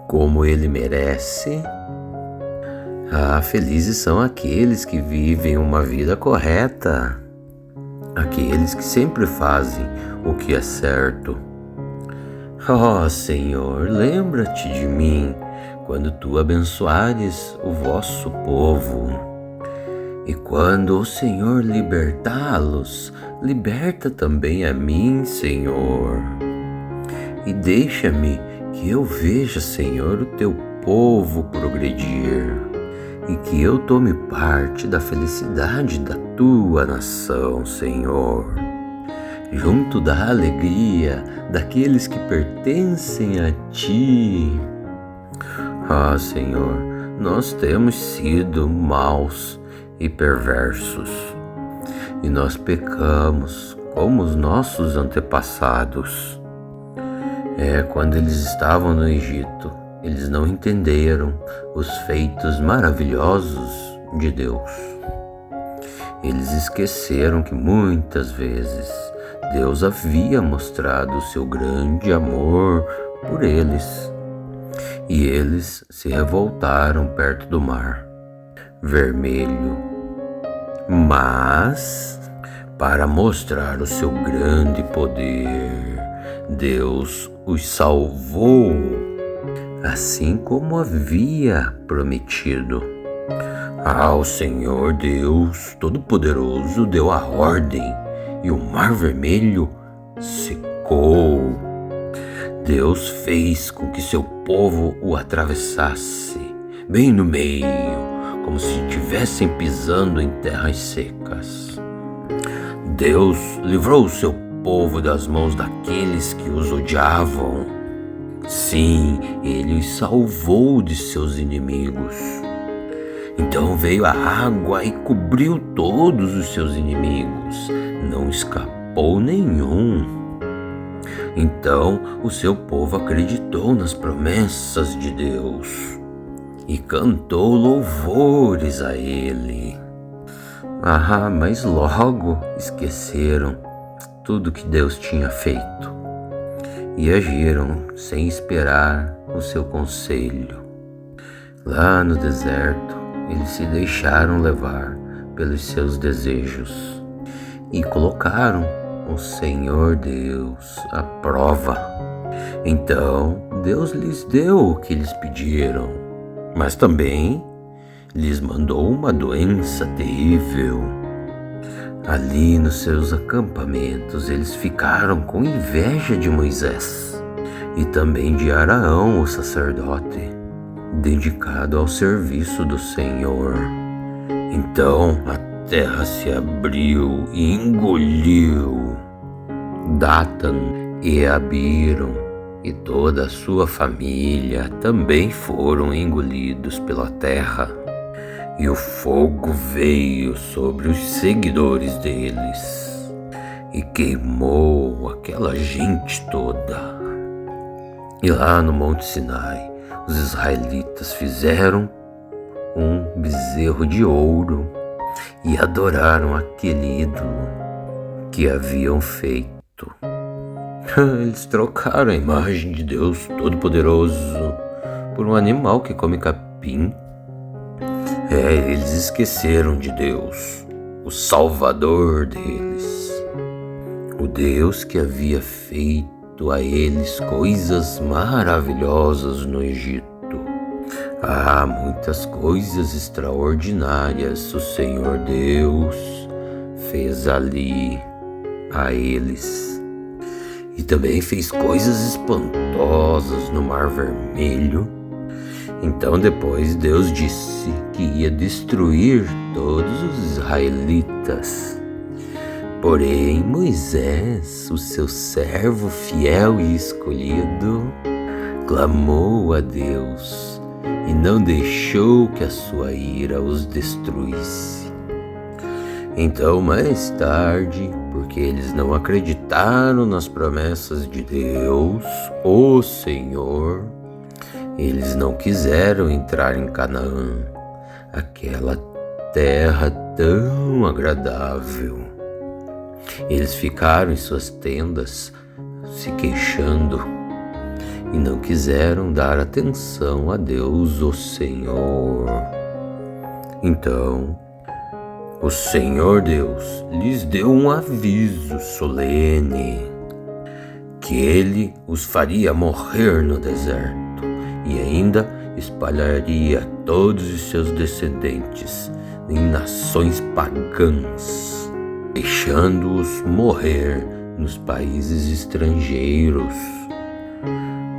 como Ele merece? Felizes são aqueles que vivem uma vida correta, aqueles que sempre fazem o que é certo. Ó Senhor, lembra-te de mim quando tu abençoares o vosso povo. E quando o Senhor libertá-los, liberta também a mim, Senhor. E deixa-me que eu veja, Senhor, o teu povo progredir, e que eu tome parte da felicidade da tua nação, Senhor, junto da alegria daqueles que pertencem a ti. Senhor, nós temos sido maus e perversos, e nós pecamos como os nossos antepassados. Quando eles estavam no Egito, eles não entenderam os feitos maravilhosos de Deus. Eles esqueceram que muitas vezes Deus havia mostrado o seu grande amor por eles, e eles se revoltaram perto do Mar Vermelho. Mas, para mostrar o seu grande poder, Deus os salvou, assim como havia prometido. O Senhor Deus Todo-Poderoso deu a ordem e o Mar Vermelho secou. Deus fez com que seu povo o atravessasse bem no meio, como se estivessem pisando em terras secas. Deus livrou o seu povo das mãos daqueles que os odiavam. Sim, Ele os salvou de seus inimigos. Então veio a água e cobriu todos os seus inimigos, não escapou nenhum. Então o seu povo acreditou nas promessas de Deus e cantou louvores a Ele. Mas logo esqueceram tudo que Deus tinha feito e agiram sem esperar o seu conselho. Lá no deserto, eles se deixaram levar pelos seus desejos e colocaram o Senhor Deus à prova. Então Deus lhes deu o que eles pediram, mas também lhes mandou uma doença terrível. Ali nos seus acampamentos eles ficaram com inveja de Moisés e também de Araão, o sacerdote, dedicado ao serviço do Senhor. Então a terra se abriu e engoliu Datan e Abiram, e toda a sua família também foram engolidos pela terra. E o fogo veio sobre os seguidores deles e queimou aquela gente toda. E lá no Monte Sinai, os israelitas fizeram um bezerro de ouro e adoraram aquele ídolo que haviam feito. Eles trocaram a imagem de Deus Todo-Poderoso por um animal que come capim. Eles esqueceram de Deus, o Salvador deles, o Deus que havia feito a eles coisas maravilhosas no Egito. Muitas coisas extraordinárias o Senhor Deus fez ali a eles. E também fez coisas espantosas no Mar Vermelho. Então depois Deus disse que ia destruir todos os israelitas. Porém Moisés, o seu servo fiel e escolhido, clamou a Deus e não deixou que a sua ira os destruísse. Então mais tarde, porque eles não acreditaram nas promessas de Deus, o Senhor, eles não quiseram entrar em Canaã, aquela terra tão agradável. Eles ficaram em suas tendas, se queixando, e não quiseram dar atenção a Deus, o Senhor. Então, o Senhor Deus lhes deu um aviso solene, que Ele os faria morrer no deserto e ainda espalharia todos os seus descendentes em nações pagãs, deixando-os morrer nos países estrangeiros.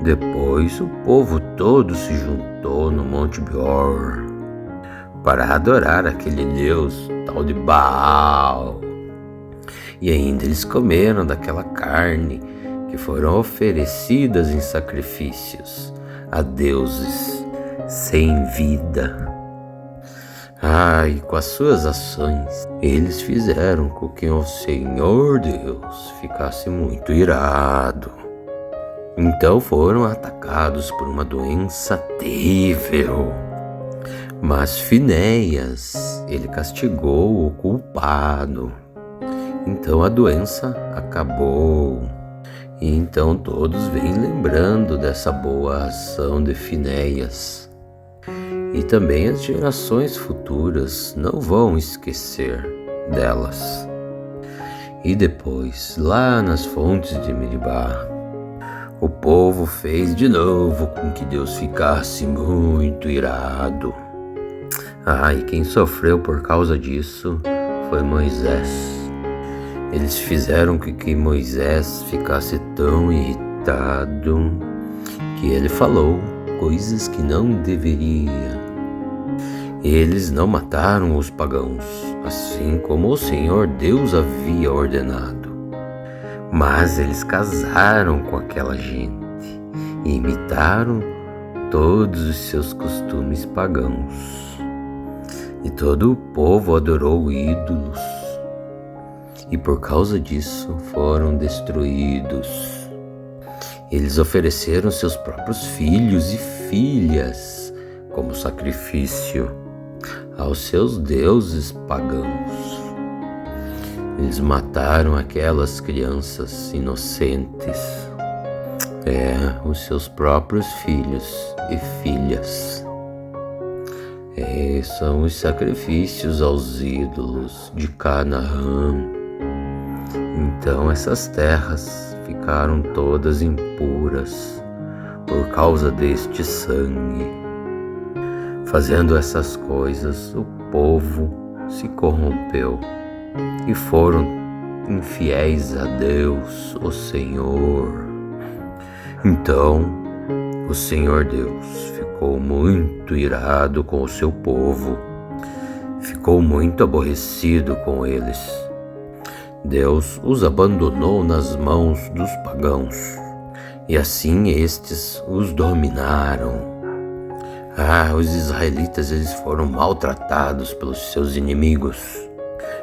Depois o povo todo se juntou no Monte Beor para adorar aquele Deus tal de Baal. E ainda eles comeram daquela carne que foram oferecidas em sacrifícios a deuses sem vida. E com as suas ações, eles fizeram com que o Senhor Deus ficasse muito irado. Então foram atacados por uma doença terrível. Mas Finéias, ele castigou o culpado. Então a doença acabou. E então todos vêm lembrando dessa boa ação de Finéias. E também as gerações futuras não vão esquecer delas. E depois, lá nas fontes de Meribá, o povo fez de novo com que Deus ficasse muito irado. E quem sofreu por causa disso foi Moisés. Eles fizeram com que Moisés ficasse tão irritado que ele falou coisas que não deveria. Eles não mataram os pagãos, assim como o Senhor Deus havia ordenado. Mas eles casaram com aquela gente e imitaram todos os seus costumes pagãos. E todo o povo adorou ídolos. E por causa disso foram destruídos. Eles ofereceram seus próprios filhos e filhas como sacrifício aos seus deuses pagãos. Eles mataram aquelas crianças inocentes, os seus próprios filhos e filhas. São os sacrifícios aos ídolos de Canaã. Então essas terras ficaram todas impuras por causa deste sangue. Fazendo essas coisas, o povo se corrompeu e foram infiéis a Deus, o Senhor. Então, o Senhor Deus ficou muito irado com o seu povo, ficou muito aborrecido com eles. Deus os abandonou nas mãos dos pagãos, e assim estes os dominaram. Os israelitas eles foram maltratados pelos seus inimigos,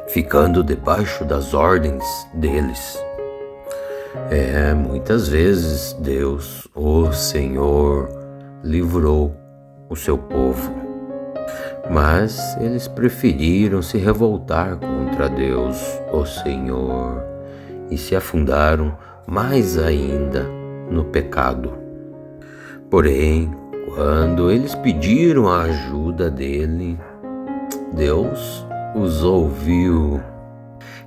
ficando debaixo das ordens deles. Muitas vezes Deus, o Senhor, livrou o seu povo. Mas eles preferiram se revoltar contra Deus, o Senhor, e se afundaram mais ainda no pecado. Porém, quando eles pediram a ajuda dele, Deus os ouviu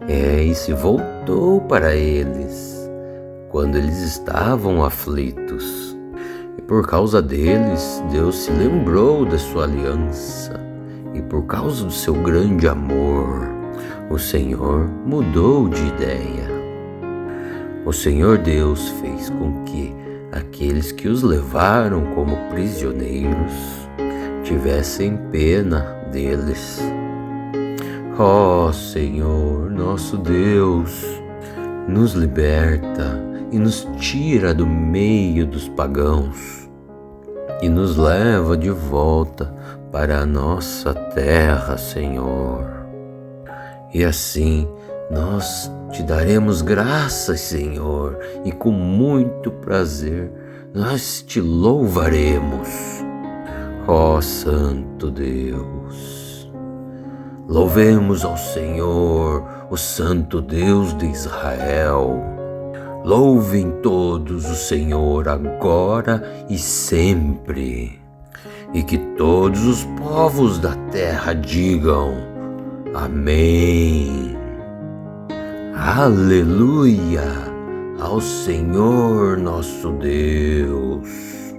e se voltou para eles quando eles estavam aflitos. E por causa deles, Deus se lembrou da sua aliança, e por causa do seu grande amor, o Senhor mudou de ideia. O Senhor Deus fez com que aqueles que os levaram como prisioneiros tivessem pena deles. Ó Senhor, nosso Deus, nos liberta e nos tira do meio dos pagãos e nos leva de volta para a nossa terra, Senhor. E assim nós te daremos graças, Senhor, e com muito prazer nós te louvaremos. Ó Santo Deus, louvemos ao Senhor, o Santo Deus de Israel. Louvem todos o Senhor agora e sempre, e que todos os povos da terra digam amém. Aleluia ao Senhor nosso Deus.